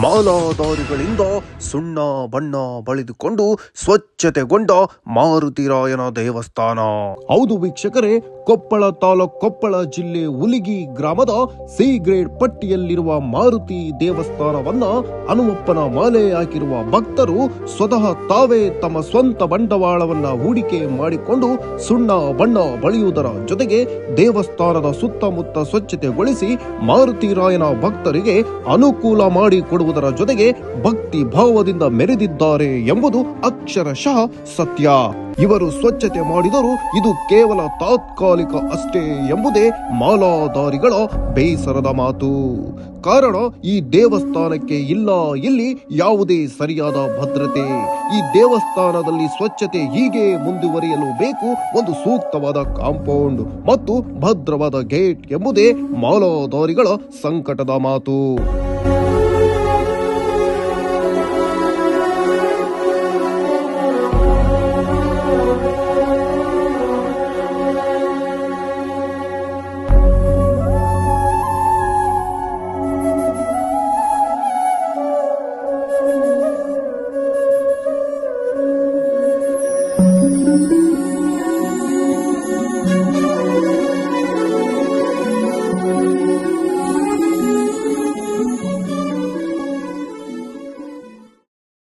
ಮಾಲಾಧಾರಿಗಳಿಂದ ಸುಣ್ಣ ಬಣ್ಣ ಬಳಿದುಕೊಂಡು ಸ್ವಚ್ಛತೆಗೊಂಡ ಮಾರುತಿರಾಯನ ದೇವಸ್ಥಾನ. ಹೌದು ವೀಕ್ಷಕರೇ, ಕೊಪ್ಪಳ ತಾಲೂಕು ಕೊಪ್ಪಳ ಜಿಲ್ಲೆ ಉಲಿಗಿ ಗ್ರಾಮದ ಸಿ ಗ್ರೇಡ್ ಪಟ್ಟಿಯಲ್ಲಿರುವ ಮಾರುತಿ ದೇವಸ್ಥಾನವನ್ನ ಹನುಮಪ್ಪನ ಮಾಲೆ ಹಾಕಿರುವ ಭಕ್ತರು ಸ್ವತಃ ತಾವೇ ತಮ್ಮ ಸ್ವಂತ ಬಂಡವಾಳವನ್ನ ಹೂಡಿಕೆ ಮಾಡಿಕೊಂಡು ಸುಣ್ಣ ಬಣ್ಣ ಬಳಿಯುವುದರ ಜೊತೆಗೆ ದೇವಸ್ಥಾನದ ಸುತ್ತಮುತ್ತ ಸ್ವಚ್ಛತೆಗೊಳಿಸಿ ಮಾರುತಿರಾಯನ ಭಕ್ತರಿಗೆ ಅನುಕೂಲ ಮಾಡಿ ಕೊಡುವುದರ ಜೊತೆಗೆ ಭಕ್ತಿ ಭಾವದಿಂದ ಮೆರೆದಿದ್ದಾರೆ ಎಂಬುದು ಅಕ್ಷರಶಃ ಸತ್ಯ. ಇವರು ಸ್ವಚ್ಛತೆ ಮಾಡಿದರೂ ಇದು ಕೇವಲ ತಾತ್ಕಾಲಿಕ ಅಷ್ಟೇ ಎಂಬುದೇ ಮಾಲಾಧಾರಿಗಳ ಬೇಸರದ ಮಾತು. ಕಾರಣ, ಈ ದೇವಸ್ಥಾನಕ್ಕೆ ಇಲ್ಲಿ ಯಾವುದೇ ಸರಿಯಾದ ಭದ್ರತೆ. ಈ ದೇವಸ್ಥಾನದಲ್ಲಿ ಸ್ವಚ್ಛತೆ ಹೀಗೆ ಮುಂದುವರಿಯಲು ಬೇಕು ಒಂದು ಸೂಕ್ತವಾದ ಕಾಂಪೌಂಡ್ ಮತ್ತು ಭದ್ರವಾದ ಗೇಟ್ ಎಂಬುದೇ ಮಾಲಾಧಾರಿಗಳ ಸಂಕಟದ ಮಾತು.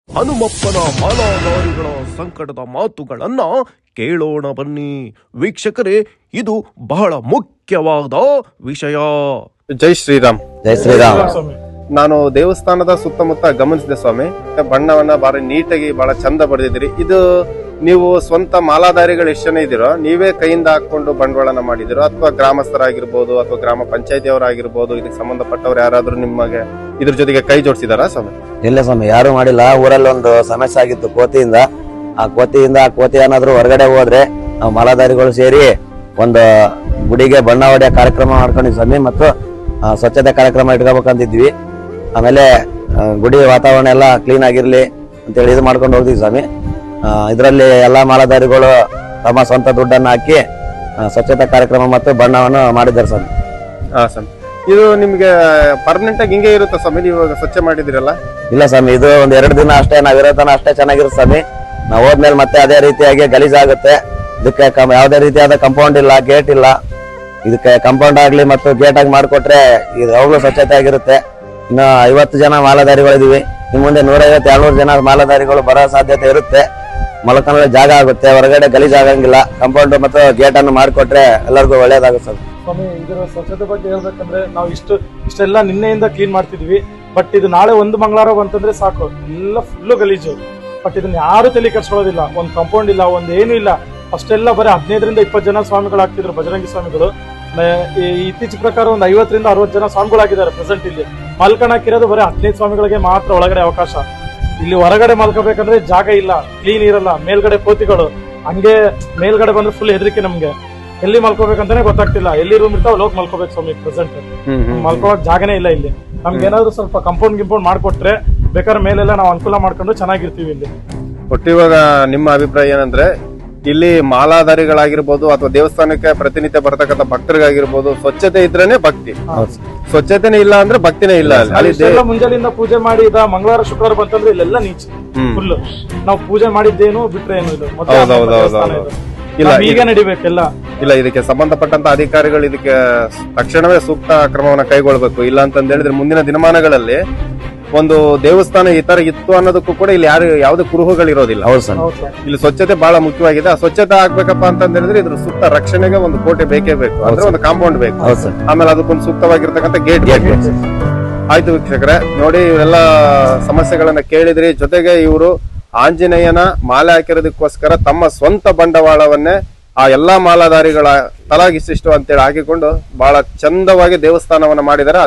ಹನುಮಪ್ಪನ ಮಾಲಾಧಾರಿಗಳ ಸಂಕಟದ ಮಾತುಗಳನ್ನ ಕೇಳೋಣ ಬನ್ನಿ ವೀಕ್ಷಕರೇ. ಇದು ಬಹಳ ಮುಖ್ಯವಾದ ವಿಷಯ. ಜೈ ಶ್ರೀರಾಮ್. ಜೈ ಶ್ರೀರಾಮ್. ನಾನು ದೇವಸ್ಥಾನದ ಸುತ್ತಮುತ್ತ ಗಮನಿಸಿದೆ ಸ್ವಾಮಿ, ಬಣ್ಣವನ್ನ ಬಾರಿ ನೀಟಾಗಿ ಬಹಳ ಚಂದ ಬರೆದಿದ್ದೀರಿ. ಇದು ನೀವು ಸ್ವಂತ ಮಾಲಾಧಾರಿಗಳು ಎಷ್ಟು ಜನ ಇದ್ದೀರೋ ನೀವೇ ಕೈಯಿಂದ ಹಾಕೊಂಡು ಬಂಡವಾಳನ ಮಾಡಿದಿರೋ, ಅಥವಾ ಗ್ರಾಮಸ್ಥರಾಗಿರ್ಬೋದು ಅಥವಾ ಗ್ರಾಮ ಪಂಚಾಯತಿಯವರಾಗಿರ್ಬೋದು, ಇದಕ್ಕೆ ಸಂಬಂಧಪಟ್ಟವ್ರು ಯಾರಾದ್ರೂ ನಿಮಗೆ ಇದ್ರ ಜೊತೆಗೆ ಕೈ ಜೋಡಿಸಿದಾರಾ ಸ್ವಾಮಿ? ಇಲ್ಲ ಸ್ವಾಮಿ, ಯಾರು ಮಾಡಿಲ್ಲ. ಊರಲ್ಲಿ ಒಂದು ಸಮಸ್ಯೆ ಆಗಿತ್ತು ಕೋತಿಯಿಂದ. ಆ ಕೋತಿ ಏನಾದ್ರು ಹೊರಗಡೆ ಹೋದ್ರೆ ನಾವು ಮಾಲಾಧಾರಿಗಳು ಸೇರಿ ಒಂದು ಗುಡಿಗೆ ಬಣ್ಣ ಹೊಡೆಯ ಕಾರ್ಯಕ್ರಮ ಮಾಡ್ಕೊಂಡಿದ್ವಿ ಸ್ವಾಮಿ. ಮತ್ತು ಸ್ವಚ್ಛತೆ ಕಾರ್ಯಕ್ರಮ ಇಟ್ಕೋಬೇಕಂತಿದ್ವಿ. ಆಮೇಲೆ ಗುಡಿ ವಾತಾವರಣ ಎಲ್ಲ ಕ್ಲೀನ್ ಆಗಿರ್ಲಿ ಅಂತೇಳಿ ಇದು ಮಾಡ್ಕೊಂಡು ಹೋಗ್ತೀವಿ ಸ್ವಾಮಿ. ಇದರಲ್ಲಿ ಎಲ್ಲಾ ಮಾಲಾಧಾರಿಗಳು ತಮ್ಮ ಸ್ವಂತ ದುಡ್ಡನ್ನು ಹಾಕಿ ಸ್ವಚ್ಛತಾ ಕಾರ್ಯಕ್ರಮ ಮತ್ತು ಬಣ್ಣವನ್ನು ಮಾಡಿದ್ದಾರೆ ಸ್ವಾಮಿ. ಸ್ವಾಮಿ, ಇದು ನಿಮ್ಗೆ ಪರ್ಮನೆಂಟ್ ಆಗಿ ಹಿಂಗೆ ಇರುತ್ತೆ ಸ್ವಾಮಿ? ನೀವು ಸ್ವಚ್ಛ ಮಾಡಿದಿರಲ್ಲ? ಇಲ್ಲ ಸ್ವಾಮಿ, ಇದು ಒಂದ್ 2 ದಿನ ಅಷ್ಟೇ, ನಾವಿರೋ ತನ ಅಷ್ಟೇ ಚೆನ್ನಾಗಿರುತ್ತೆ ಸ್ವಾಮಿ. ನಾವು ಹೋದ್ಮೇಲೆ ಮತ್ತೆ ಅದೇ ರೀತಿಯಾಗಿ ಗಲೀಜಾಗುತ್ತೆ. ಇದಕ್ಕೆ ಯಾವುದೇ ರೀತಿಯಾದ ಕಂಪೌಂಡ್ ಇಲ್ಲ, ಗೇಟ್ ಇಲ್ಲ. ಇದಕ್ಕೆ ಕಂಪೌಂಡ್ ಆಗ್ಲಿ ಮತ್ತು ಗೇಟ್ ಆಗಿ ಮಾಡಿಕೊಟ್ರೆ ಇದು ಯಾವಾಗ್ಲೂ ಸ್ವಚ್ಛತೆ ಆಗಿರುತ್ತೆ. ಇನ್ನು 50 ಜನ ಮಾಲಾಧಾರಿಗಳಿದೀವಿ. ಇನ್ನು ಮುಂದೆ 150-200 ಜನ ಮಾಲಾಧಾರಿಗಳು ಬರೋ ಸಾಧ್ಯತೆ ಇರುತ್ತೆ. ಮಲ್ಕೊಳ್ಳೋ ಜಾಗ ಆಗುತ್ತೆ, ಹೊರಗಡೆ ಗಲೀಜ್ ಆಗಂಗಿಲ್ಲ. ಕಂಪೌಂಡ್ ಮತ್ತು ಗೇಟ್ ಅನ್ನು ಮಾಡಿಕೊಟ್ರೆ ಎಲ್ಲರಿಗೂ ಒಳ್ಳೇದಾಗುತ್ತೆ ಸ್ವಾಮಿ. ಇದರ ಸ್ವಚ್ಛತೆ ಬಗ್ಗೆ ಹೇಳ್ಬೇಕಂದ್ರೆ ನಾವು ಇಷ್ಟೆಲ್ಲ ನಿನ್ನೆಯಿಂದ ಕ್ಲೀನ್ ಮಾಡ್ತಿದ್ವಿ. ಬಟ್ ಇದು ನಾಳೆ ಒಂದು ಮಂಗಳವಾರ ಬಂತಂದ್ರೆ ಸಾಕು, ಎಲ್ಲ ಫುಲ್ಲು ಗಲೀಜು. ಬಟ್ ಇದನ್ನ ಯಾರು ತಲೆ ಕೆಡ್ಸ್ಕೊಳ್ಳೋದಿಲ್ಲ. ಒಂದ್ ಕಾಂಪೌಂಡ್ ಇಲ್ಲ, ಒಂದ್ ಏನು ಇಲ್ಲ. ಅಷ್ಟೆಲ್ಲ ಬರೀ 15-20 ಜನ ಸ್ವಾಮಿಗಳು ಆಗ್ತಿದ್ರು, ಬಜರಂಗಿ ಸ್ವಾಮಿಗಳು. ಇತ್ತೀಚಿನ ಪ್ರಕಾರ ಒಂದು 50-60 ಜನ ಸ್ವಾಮಿಗಳಾಗಿದ್ದಾರೆ ಪ್ರೆಸೆಂಟ್. ಇಲ್ಲಿ ಮಲ್ಕಣಕ್ಕಿರೋದು ಬರೀ 15 ಸ್ವಾಮಿಗಳಿಗೆ ಮಾತ್ರ ಒಳಗಡೆ ಅವಕಾಶ. ಇಲ್ಲಿ ಹೊರಗಡೆ ಮಲ್ಕೋಬೇಕಂದ್ರೆ ಜಾಗ ಇಲ್ಲ, ಕ್ಲೀನ್ ಇರಲ್ಲ. ಮೇಲ್ಗಡೆ ಕೋತಿಗಳು, ಹಂಗೆ ಮೇಲ್ಗಡೆ ಬಂದ್ರೆ ಫುಲ್ ಹೆದರಿಕೆ ನಮ್ಗೆ. ಎಲ್ಲಿ ಮಲ್ಕೋಬೇಕಂತಾನೆ ಗೊತ್ತಾಗ್ತಿಲ್ಲ. ಎಲ್ಲಿ ರೂಮ್ ಇರ್ತಾವ ಲೋಕ್ ಮಲ್ಕೋಬೇಕು ಸ್ವಾಮಿ. ಪ್ರೆಸೆಂಟ್ ಮಲ್ಕೋಕ್ ಜಾಗನೇ ಇಲ್ಲ ಇಲ್ಲಿ. ನಮ್ಗೆ ಏನಾದ್ರು ಸ್ವಲ್ಪ ಕಂಪೌಂಡ್ ಮಾಡ್ಕೊಟ್ರೆ ಬೇಕಾದ್ರೆ ಮೇಲೆಲ್ಲ ನಾವು ಅನುಕೂಲ ಮಾಡ್ಕೊಂಡು ಚೆನ್ನಾಗಿರ್ತೀವಿ ಇಲ್ಲಿ. ಒಟ್ಟು ಇವಾಗ ನಿಮ್ಮ ಅಭಿಪ್ರಾಯ ಏನಂದ್ರೆ, ಇಲ್ಲಿ ಮಾಲಾಧಾರಿಗಳಾಗಿರ್ಬೋದು ಅಥವಾ ದೇವಸ್ಥಾನಕ್ಕೆ ಪ್ರತಿನಿತ್ಯ ಬರ್ತಕ್ಕಂಥ ಭಕ್ತರಿಗಾಗಿರ್ಬೋದು, ಸ್ವಚ್ಛತೆ ಇದ್ರೇನೆ ಭಕ್ತಿ. ಸ್ವಚ್ಛತೆನೇ ಇಲ್ಲ ಅಂದ್ರೆ ಭಕ್ತಿನೇ ಇಲ್ಲ. ಮುಂಜಾನೆಯಿಂದ ಪೂಜೆ ಮಾಡಿ ಮಂಗಳವಾರ ಶುಕ್ರವಾರ ಬಂತಂದ್ರೆ ಇಲ್ಲೆಲ್ಲ ನೀಚ್ ಫುಲ್. ನಾವು ಪೂಜೆ ಮಾಡಿದ್ದೇನು ಬಿಟ್ರೆ ಏನು ಇಲ್ಲ, ಈಗ ನಡಿಬೇಕೆಲ್ಲ. ಇಲ್ಲ, ಇದಕ್ಕೆ ಸಂಬಂಧಪಟ್ಟಂತ ಅಧಿಕಾರಿಗಳು ಇದಕ್ಕೆ ತಕ್ಷಣವೇ ಸೂಕ್ತ ಕ್ರಮವನ್ನ ಕೈಗೊಳ್ಬೇಕು. ಇಲ್ಲ ಅಂತ ಹೇಳಿದ್ರೆ ಮುಂದಿನ ದಿನಮಾನಗಳಲ್ಲಿ ಒಂದು ದೇವಸ್ಥಾನ ಈ ತರ ಇತ್ತು ಅನ್ನೋದಕ್ಕೂ ಕೂಡ ಇಲ್ಲಿ ಯಾವುದೇ ಕುರುಹುಗಳಿರೋದಿಲ್ಲ. ಇಲ್ಲಿ ಸ್ವಚ್ಛತೆ ಬಹಳ ಮುಖ್ಯವಾಗಿದೆ. ಆ ಸ್ವಚ್ಛತೆ ಆಗ್ಬೇಕಪ್ಪ ಅಂತ ಹೇಳಿದ್ರೆ ಇದ್ರ ಸೂಕ್ತ ರಕ್ಷಣೆಗೆ ಒಂದು ಕೋಟೆ ಬೇಕೇ ಬೇಕು, ಅಂದ್ರೆ ಒಂದು ಕಾಂಪೌಂಡ್ ಬೇಕು. ಆಮೇಲೆ ಅದಕ್ಕೊಂದು ಸೂಕ್ತವಾಗಿರ್ತಕ್ಕಂಥ ಗೇಟ್ ಬೇಕು. ಆಯ್ತು ವೀಕ್ಷಕರೇ, ನೋಡಿ ಇವರೆಲ್ಲ ಸಮಸ್ಯೆಗಳನ್ನ ಕೇಳಿದ್ರಿ. ಜೊತೆಗೆ ಇವರು ಆಂಜನೇಯನ ಮಾಲೆ ಹಾಕಿರೋದಕ್ಕೋಸ್ಕರ ತಮ್ಮ ಸ್ವಂತ ಬಂಡವಾಳವನ್ನೇ ಆ ಎಲ್ಲಾ ಮಾಲಾಧಾರಿಗಳ ತಲಾಗಿಸಿಷ್ಟು ಅಂತೇಳಿ ಹಾಕಿಕೊಂಡು ಬಹಳ ಚಂದವಾಗಿ ದೇವಸ್ಥಾನವನ್ನ ಮಾಡಿದ್ದಾರೆ.